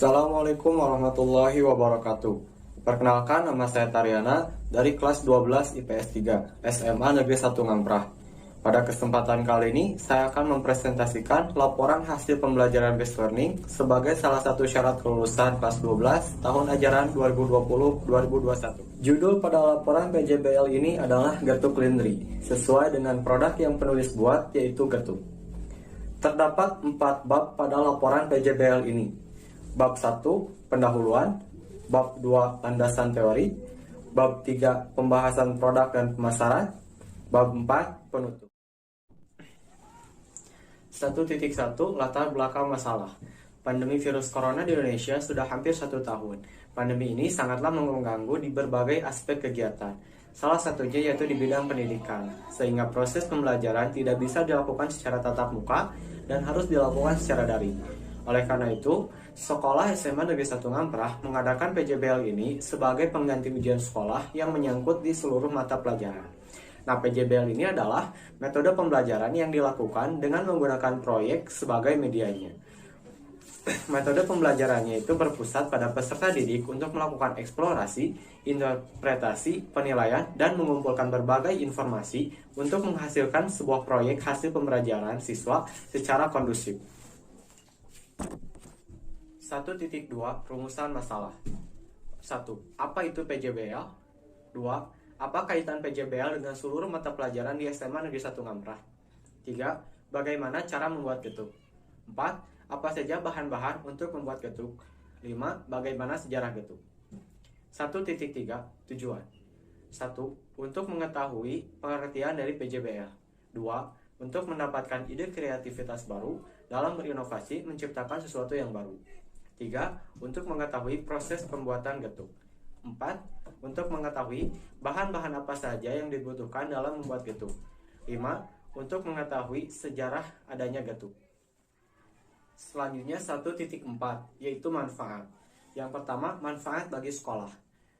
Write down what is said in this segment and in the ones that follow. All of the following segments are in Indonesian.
Assalamualaikum warahmatullahi wabarakatuh. Perkenalkan, nama saya Tariana dari kelas 12 IPS 3 SMA Negeri 1 Ngamprah. Pada kesempatan kali ini, saya akan mempresentasikan laporan hasil pembelajaran Based Learning sebagai salah satu syarat kelulusan kelas 12 tahun ajaran 2020-2021. Judul pada laporan PJBL ini adalah Getuk Lindri, sesuai dengan produk yang penulis buat, yaitu getuk. Terdapat 4 bab pada laporan PJBL ini. Bab 1, pendahuluan. Bab 2, landasan teori. Bab 3, pembahasan produk dan pemasaran. Bab 4, penutup. 1.1 Latar belakang masalah. Pandemi virus corona di Indonesia sudah hampir 1 tahun. Pandemi ini sangatlah mengganggu di berbagai aspek kegiatan. Salah satunya yaitu di bidang pendidikan, sehingga proses pembelajaran tidak bisa dilakukan secara tatap muka dan harus dilakukan secara daring. Oleh karena itu, Sekolah SMA Negeri 1 Ngamprah mengadakan PJBL ini sebagai pengganti ujian sekolah yang menyangkut di seluruh mata pelajaran. Nah, PJBL ini adalah metode pembelajaran yang dilakukan dengan menggunakan proyek sebagai medianya. Metode pembelajarannya itu berpusat pada peserta didik untuk melakukan eksplorasi, interpretasi, penilaian, dan mengumpulkan berbagai informasi untuk menghasilkan sebuah proyek hasil pembelajaran siswa secara kondusif. 1.2 Rumusan masalah. 1. Apa itu PJBL? 2. Apa kaitan PJBL dengan seluruh mata pelajaran di SMA Negeri 1 Ngamprah? 3. Bagaimana cara membuat getuk? 4. Apa saja bahan-bahan untuk membuat getuk? 5. Bagaimana sejarah getuk? 1.3 Tujuan. 1. Untuk mengetahui pengertian dari PJBL. 2. Untuk mendapatkan ide kreativitas baru dalam berinovasi menciptakan sesuatu yang baru. 3. Untuk mengetahui proses pembuatan getuk. 4. Untuk mengetahui bahan-bahan apa saja yang dibutuhkan dalam membuat getuk. 5. Untuk mengetahui sejarah adanya getuk. Selanjutnya 1.4 yaitu manfaat. Yang pertama, manfaat bagi sekolah.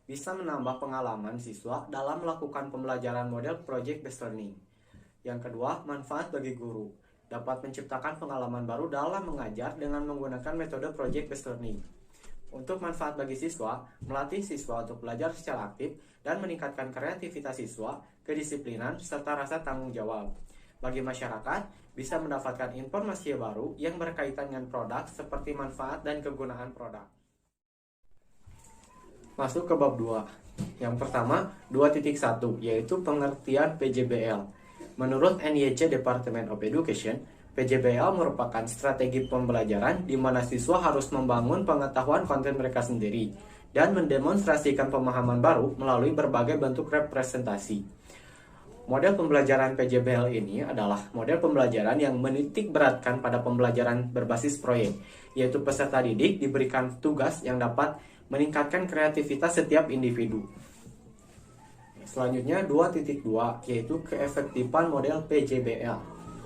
Bisa menambah pengalaman siswa dalam melakukan pembelajaran model Project Based Learning. Yang kedua, manfaat bagi guru. Dapat menciptakan pengalaman baru dalam mengajar dengan menggunakan metode Project Based Learning. Untuk manfaat bagi siswa, melatih siswa untuk belajar secara aktif dan meningkatkan kreativitas siswa, kedisiplinan, serta rasa tanggung jawab. Bagi masyarakat, bisa mendapatkan informasi baru yang berkaitan dengan produk seperti manfaat dan kegunaan produk. Masuk ke bab 2. Yang pertama, 2.1 yaitu pengertian PJBL. Menurut NYC Department of Education, PJBL merupakan strategi pembelajaran di mana siswa harus membangun pengetahuan konten mereka sendiri dan mendemonstrasikan pemahaman baru melalui berbagai bentuk representasi. Model pembelajaran PJBL ini adalah model pembelajaran yang menitik beratkan pada pembelajaran berbasis proyek, yaitu peserta didik diberikan tugas yang dapat meningkatkan kreativitas setiap individu. Selanjutnya 2.2 yaitu keefektifan model PJBL.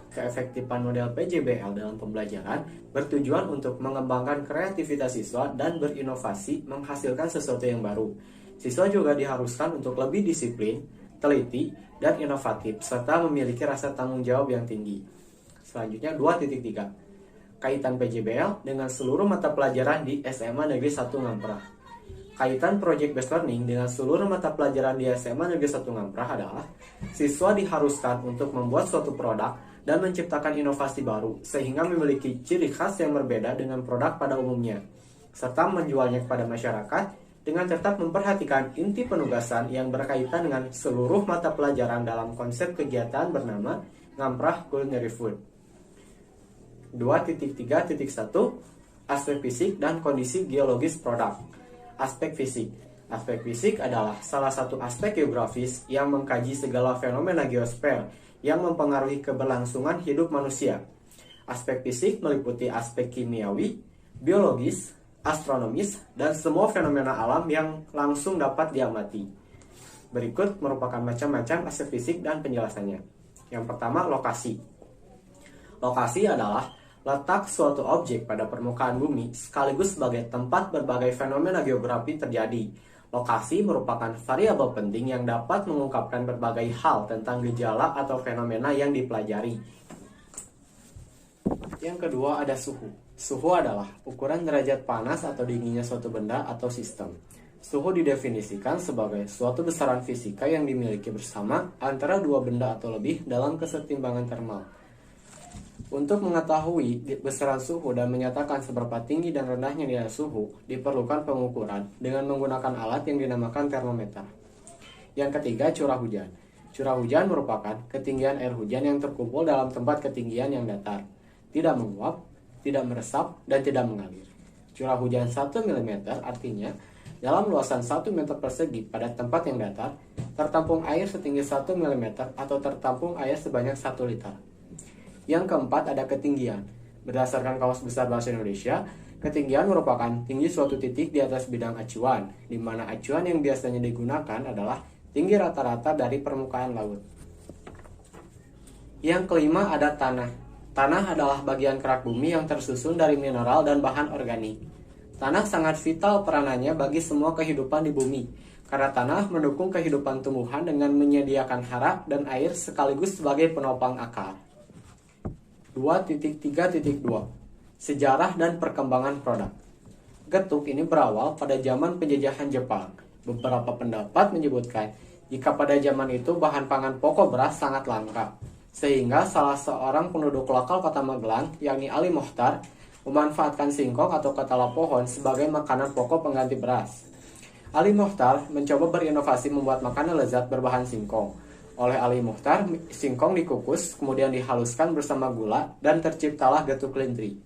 Keefektifan model PJBL dalam pembelajaran bertujuan untuk mengembangkan kreativitas siswa dan berinovasi menghasilkan sesuatu yang baru. Siswa juga diharuskan untuk lebih disiplin, teliti, dan inovatif serta memiliki rasa tanggung jawab yang tinggi. Selanjutnya 2.3 kaitan PJBL dengan seluruh mata pelajaran di SMA Negeri 1 Ngamprah. Kaitan Project Based Learning dengan seluruh mata pelajaran di SMA Negeri 1 Ngamprah adalah siswa diharuskan untuk membuat suatu produk dan menciptakan inovasi baru sehingga memiliki ciri khas yang berbeda dengan produk pada umumnya, serta menjualnya kepada masyarakat dengan tetap memperhatikan inti penugasan yang berkaitan dengan seluruh mata pelajaran dalam konsep kegiatan bernama Ngamprah Culinary Food. 2.3.1 Aspek fisik dan kondisi geologis produk. Aspek fisik. Aspek fisik adalah salah satu aspek geografis yang mengkaji segala fenomena geosfer yang mempengaruhi keberlangsungan hidup manusia. Aspek fisik meliputi aspek kimiawi, biologis, astronomis, dan semua fenomena alam yang langsung dapat diamati. Berikut merupakan macam-macam aspek fisik dan penjelasannya. Yang pertama, lokasi. Lokasi adalah letak suatu objek pada permukaan bumi sekaligus sebagai tempat berbagai fenomena geografi terjadi. Lokasi merupakan variabel penting yang dapat mengungkapkan berbagai hal tentang gejala atau fenomena yang dipelajari. Yang kedua ada suhu. Suhu adalah ukuran derajat panas atau dinginnya suatu benda atau sistem. Suhu didefinisikan sebagai suatu besaran fisika yang dimiliki bersama antara dua benda atau lebih dalam kesetimbangan termal. Untuk mengetahui besaran suhu dan menyatakan seberapa tinggi dan rendahnya nilai suhu, diperlukan pengukuran dengan menggunakan alat yang dinamakan termometer. Yang ketiga, curah hujan. Curah hujan merupakan ketinggian air hujan yang terkumpul dalam tempat ketinggian yang datar, tidak menguap, tidak meresap, dan tidak mengalir. Curah hujan 1 mm artinya dalam luasan 1 meter persegi pada tempat yang datar, tertampung air setinggi 1 mm atau tertampung air sebanyak 1 liter. Yang keempat ada ketinggian. Berdasarkan Kamus Besar Bahasa Indonesia, ketinggian merupakan tinggi suatu titik di atas bidang acuan, di mana acuan yang biasanya digunakan adalah tinggi rata-rata dari permukaan laut. Yang kelima ada tanah. Tanah adalah bagian kerak bumi yang tersusun dari mineral dan bahan organik. Tanah sangat vital peranannya bagi semua kehidupan di bumi, karena tanah mendukung kehidupan tumbuhan dengan menyediakan hara dan air sekaligus sebagai penopang akar. 2.3.2 Sejarah dan perkembangan produk. Getuk ini berawal pada zaman penjajahan Jepang. Beberapa pendapat menyebutkan jika pada zaman itu bahan pangan pokok beras sangat langka, sehingga salah seorang penduduk lokal kota Magelang, yakni Ali Mochtar, memanfaatkan singkong atau ketala pohon sebagai makanan pokok pengganti beras. Ali Mochtar mencoba berinovasi membuat makanan lezat berbahan singkong. Oleh Ali Mochtar, singkong dikukus, kemudian dihaluskan bersama gula, dan terciptalah getuk lintri.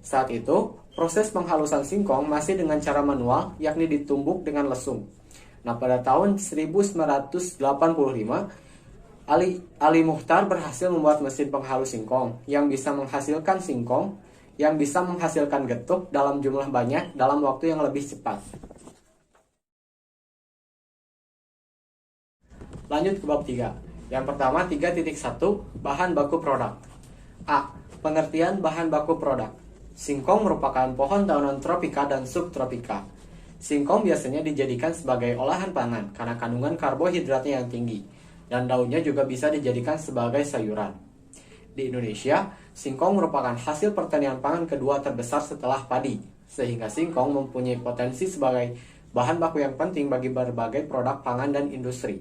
Saat itu, proses penghalusan singkong masih dengan cara manual, yakni ditumbuk dengan lesung. Nah, pada tahun 1985, Ali Mochtar berhasil membuat mesin penghalus singkong yang bisa menghasilkan singkong yang bisa menghasilkan getuk dalam jumlah banyak dalam waktu yang lebih cepat. Lanjut ke bab 3. Yang pertama 3.1 bahan baku produk. A. Pengertian bahan baku produk. Singkong merupakan pohon daunan tropika dan subtropika. Singkong biasanya dijadikan sebagai olahan pangan karena kandungan karbohidratnya yang tinggi, dan daunnya juga bisa dijadikan sebagai sayuran. Di Indonesia, singkong merupakan hasil pertanian pangan kedua terbesar setelah padi, sehingga singkong mempunyai potensi sebagai bahan baku yang penting bagi berbagai produk pangan dan industri.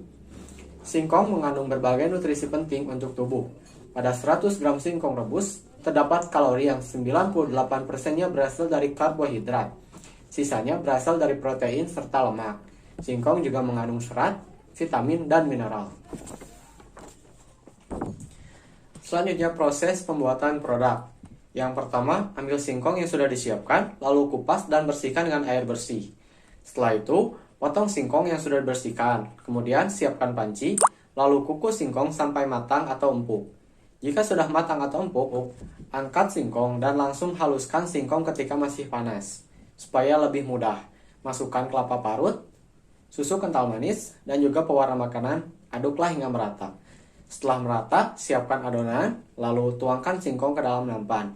Singkong mengandung berbagai nutrisi penting untuk tubuh. Pada 100 gram singkong rebus, terdapat kalori yang 98%-nya berasal dari karbohidrat. Sisanya berasal dari protein serta lemak. Singkong juga mengandung serat, vitamin, dan mineral. Selanjutnya proses pembuatan produk. Yang pertama, ambil singkong yang sudah disiapkan, lalu kupas dan bersihkan dengan air bersih. Setelah itu, potong singkong yang sudah dibersihkan, kemudian siapkan panci, lalu kukus singkong sampai matang atau empuk. Jika sudah matang atau empuk, angkat singkong dan langsung haluskan singkong ketika masih panas. Supaya lebih mudah, masukkan kelapa parut, susu kental manis, dan juga pewarna makanan, aduklah hingga merata. Setelah merata, siapkan adonan, lalu tuangkan singkong ke dalam nampan.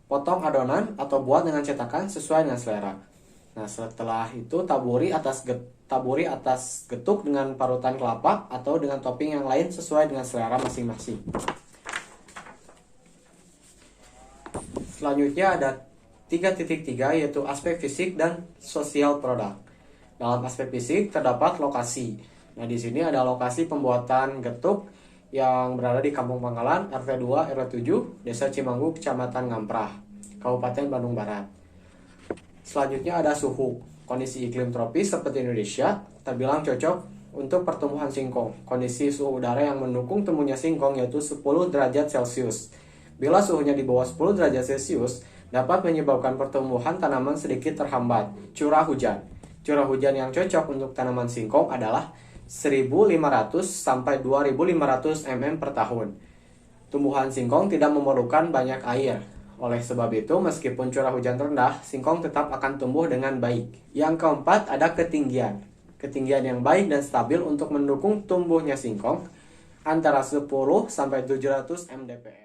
Potong adonan atau buat dengan cetakan sesuai dengan selera. Nah, setelah itu taburi atas getuk dengan parutan kelapa atau dengan topping yang lain sesuai dengan selera masing-masing. Selanjutnya ada 3.3 yaitu aspek fisik dan sosial produk. Dalam aspek fisik terdapat lokasi. Nah, di sini ada lokasi pembuatan getuk yang berada di Kampung Pangkalan, RT 2 RW 7, Desa Cimanggu, Kecamatan Ngamprah, Kabupaten Bandung Barat. Selanjutnya ada suhu. Kondisi iklim tropis seperti Indonesia terbilang cocok untuk pertumbuhan singkong. Kondisi suhu udara yang mendukung tumbuhnya singkong yaitu 10 derajat Celcius. Bila suhunya di bawah 10 derajat Celcius, dapat menyebabkan pertumbuhan tanaman sedikit terhambat. Curah hujan. Curah hujan yang cocok untuk tanaman singkong adalah 1.500 sampai 2.500 mm per tahun. Tumbuhan singkong tidak memerlukan banyak air. Oleh sebab itu, meskipun curah hujan rendah, singkong tetap akan tumbuh dengan baik. Yang keempat ada ketinggian. Ketinggian yang baik dan stabil untuk mendukung tumbuhnya singkong antara 10 sampai 700 mdpl.